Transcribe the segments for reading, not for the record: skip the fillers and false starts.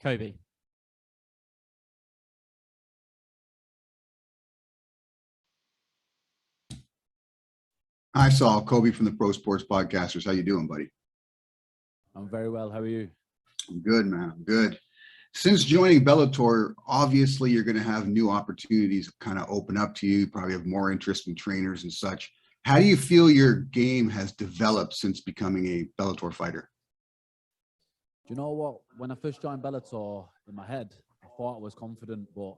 Kobe. Hi, Saul. Kobe from the Pro Sports Podcasters. How you doing, buddy? I'm very well. How are you? I'm good, man. I'm good. Since joining Bellator, obviously you're going to have new opportunities kind of open up to you. You probably have more interest in trainers and such. How do you feel your game has developed since becoming a Bellator fighter? Do you know what? When I first joined Bellator, in my head, I thought I was confident, but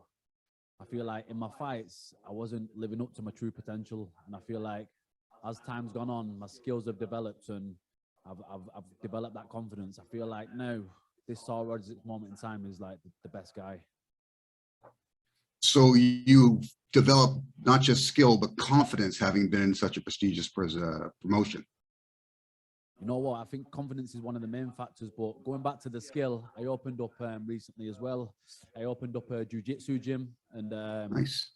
I feel like in my fights, I wasn't living up to my true potential. And I feel like as time's gone on, my skills have developed and I've developed that confidence. I feel like now, this Saul Rogers at this moment in time is like the best guy. So you develop not just skill, but confidence having been in such a prestigious promotion. You know what? I think confidence is one of the main factors, but going back to the skill, I opened up recently as well. I opened up a jiu-jitsu gym and Nice.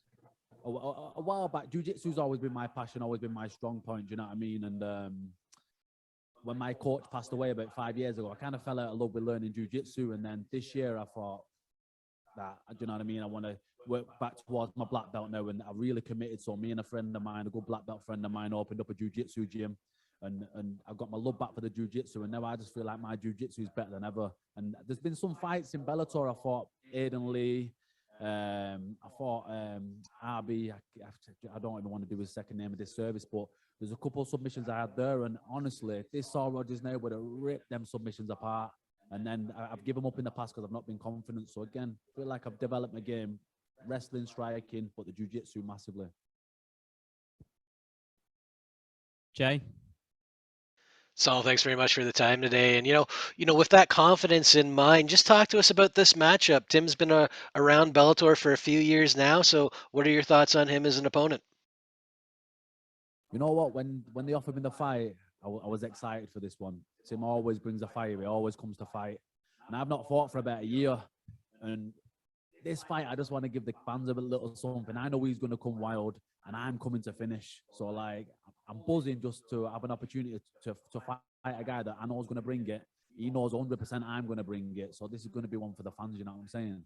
A while back, jiu-jitsu's always been my passion, always been my strong point, do you know what I mean? And when my coach passed away about 5 years ago, I kind of fell out of love with learning jiu-jitsu. And then this year I thought that, do you know what I mean? I want to work back towards my black belt now. And I really committed. So me and a friend of mine, a good black belt friend of mine, opened up a jiu-jitsu gym. And I got my love back for the jiu-jitsu. And now I just feel like my jiu-jitsu is better than ever. And there's been some fights in Bellator. I fought Aiden Lee. I fought RB. I don't even want to do his second name of this service, but there's a couple of submissions I had there, and honestly, this Saul Rogers now would have ripped them submissions apart. And then I've given up in the past because I've not been confident. So again, I feel like I've developed my game, wrestling, striking, but the jiu-jitsu massively. Jay? Saul, thanks very much for the time today. And with that confidence in mind, just talk to us about this matchup. Tim's been around Bellator for a few years now. So, what are your thoughts on him as an opponent? You know what? When they offered me the fight, I was excited for this one. Tim always brings a fire. He always comes to fight, and I've not fought for about a year. And this fight, I just want to give the fans a little something. I know he's going to come wild, and I'm coming to finish. So like, I'm buzzing just to have an opportunity to fight a guy that I know is going to bring it. He knows 100% I'm going to bring it. So this is going to be one for the fans, you know what I'm saying?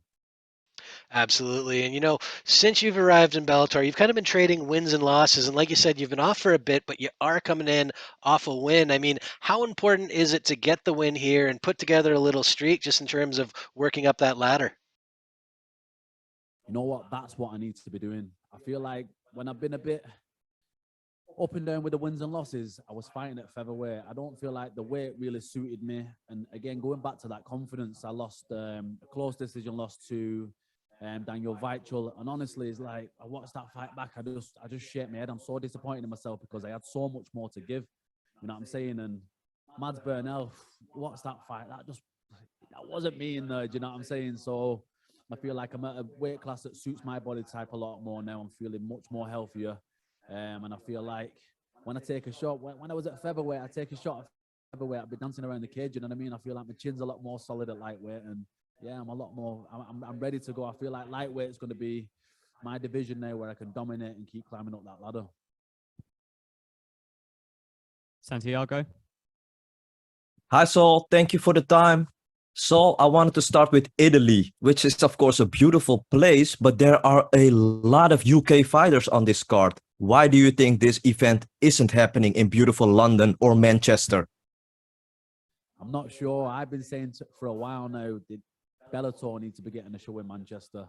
Absolutely. And since you've arrived in Bellator, you've kind of been trading wins and losses. And like you said, you've been off for a bit, but you are coming in off a win. I mean, how important is it to get the win here and put together a little streak just in terms of working up that ladder? You know what? That's what I need to be doing. I feel like when I've been a bit up and down with the wins and losses, I was fighting at featherweight. I don't feel like the weight really suited me. And again, going back to that confidence, I lost a close decision loss to Daniel Weichel. And honestly, it's like, I watched that fight back. I just shake my head. I'm so disappointed in myself because I had so much more to give. You know what I'm saying? And Mads Burnell, what's that fight? That wasn't me in there. Do you know what I'm saying? So I feel like I'm at a weight class that suits my body type a lot more now. I'm feeling much more healthier. And I feel like when I take a shot, when I was at featherweight, I take a shot at featherweight, I'd be dancing around the cage, you know what I mean? I feel like my chin's a lot more solid at lightweight, and yeah, I'm a lot more, I'm ready to go. I feel like lightweight is going to be my division now where I can dominate and keep climbing up that ladder. Santiago? Hi, Saul. Thank you for the time. Saul, I wanted to start with Italy, which is, of course, a beautiful place, but there are a lot of UK fighters on this card. Why do you think this event isn't happening in beautiful London or Manchester? I'm not sure. I've been saying for a while now that Bellator needs to be getting a show in Manchester.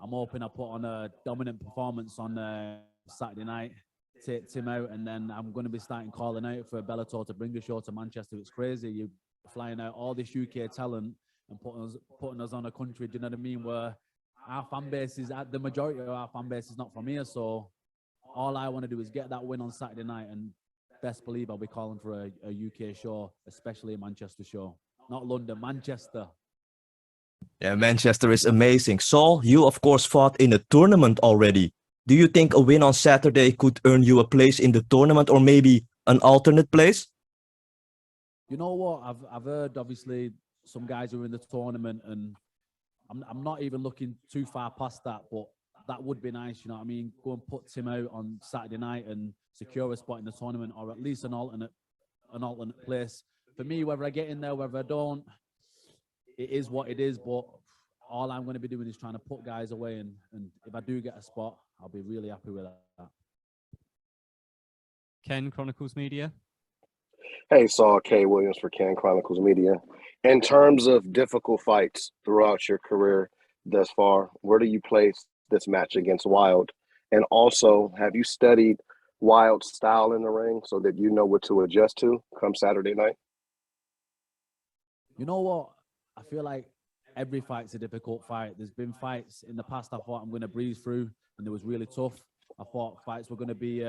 I'm hoping I put on a dominant performance on Saturday night, take Tim out, and then I'm going to be starting calling out for Bellator to bring the show to Manchester. It's crazy. You're flying out all this UK talent and putting us on a country, do you know what I mean, where our fan base is, the majority of our fan base is not from here. So all I want to do is get that win on Saturday night, and best believe I'll be calling for a UK show, especially a Manchester show. Not London, Manchester. Yeah, Manchester is amazing. Saul, you of course fought in a tournament already. Do you think a win on Saturday could earn you a place in the tournament or maybe an alternate place? You know what? I've heard obviously some guys who are in the tournament, and I'm not even looking too far past that, but that would be nice, you know what I mean? Go and put Tim out on Saturday night and secure a spot in the tournament, or at least an alternate place. For me, whether I get in there, whether I don't, it is what it is. But all I'm going to be doing is trying to put guys away, and if I do get a spot, I'll be really happy with that. Ken, Chronicles Media. Hey, Saul K. Williams for Can Chronicles Media. In terms of difficult fights throughout your career thus far, where do you place this match against Wilde? And also, have you studied Wilde's style in the ring so that you know what to adjust to come Saturday night? You know what? I feel like every fight's a difficult fight. There's been fights in the past I thought I'm going to breeze through, and it was really tough. I thought fights were going to be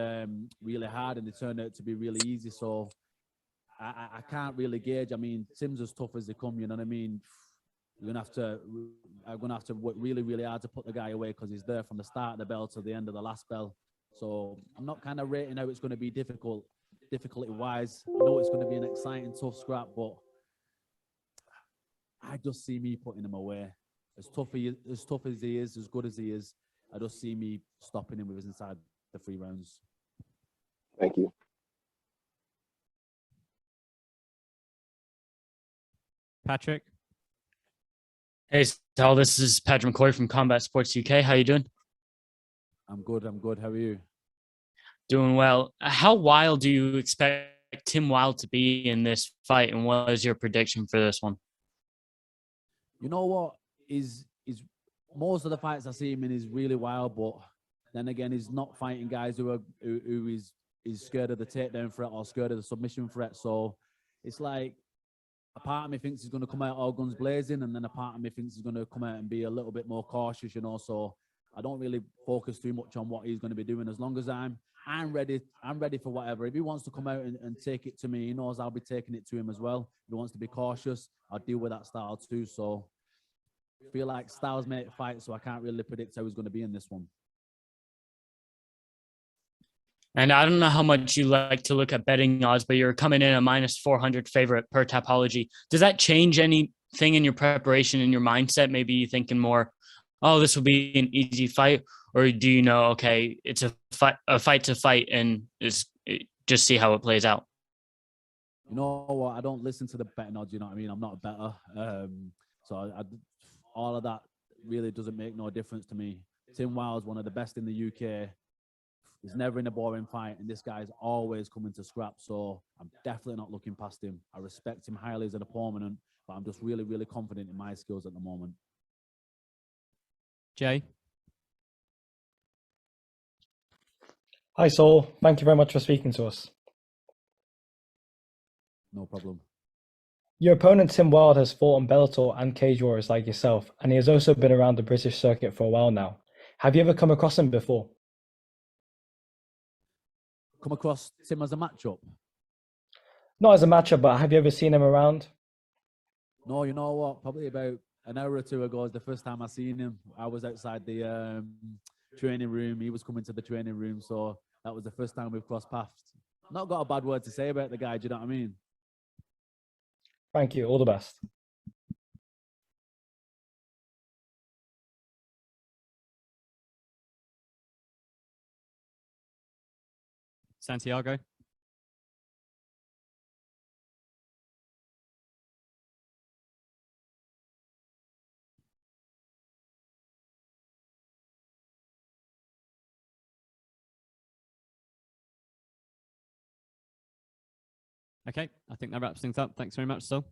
really hard, and they turned out to be really easy. So I can't really gauge. I mean, Tim's as tough as they come. You know what I mean? I'm gonna have to work really, really hard to put the guy away because he's there from the start of the bell to the end of the last bell. So I'm not kind of rating how it's going to be difficulty-wise. I know it's going to be an exciting, tough scrap, but I just see me putting him away. As tough as he is, as good as he is, I just see me stopping him with his inside the 3 rounds. Thank you. Patrick. Hey, Sal, this is Patrick McCoy from Combat Sports UK. How you doing? I'm good. How are you? Doing well. How wild do you expect Tim Wilde to be in this fight, and what is your prediction for this one? You know what? Is most of the fights I see him in is really wild, but then again, he's not fighting guys who is scared of the takedown threat or scared of the submission threat. So it's like a part of me thinks he's going to come out all guns blazing, and then a part of me thinks he's going to come out and be a little bit more cautious, you know. So I don't really focus too much on what he's going to be doing. As long as I'm ready for whatever. If he wants to come out and take it to me, he knows I'll be taking it to him as well. If he wants to be cautious, I'll deal with that style too. So I feel like styles make fights, so I can't really predict how he's going to be in this one. And I don't know how much you like to look at betting odds, but you're coming in a minus 400 favorite per Tapology. Does that change anything in your preparation, in your mindset? Maybe you're thinking more, oh, this will be an easy fight, or do you know, okay, it's a fight to fight, and just see how it plays out? You know what? I don't listen to the betting odds. You know what I mean? I'm not a bettor, so all of that really doesn't make no difference to me. Tim Wilde's one of the best in the UK. He's never in a boring fight, and this guy's always coming to scrap. So I'm definitely not looking past him. I respect him highly as an opponent, but I'm just really, really confident in my skills at the moment. Jay. Hi, Saul. Thank you very much for speaking to us. No problem. Your opponent, Tim Wilde, has fought on Bellator and cage warriors like yourself, and he has also been around the British circuit for a while now. Have you ever come across him before? Come across Tim as a matchup? Not as a matchup, but have you ever seen him around? No, you know what? Probably about an hour or two ago is the first time I seen him. I was outside the training room. He was coming to the training room, so that was the first time we've crossed paths. Not got a bad word to say about the guy. Do you know what I mean? Thank you. All the best. Santiago. Okay, I think that wraps things up. Thanks very much, Saul.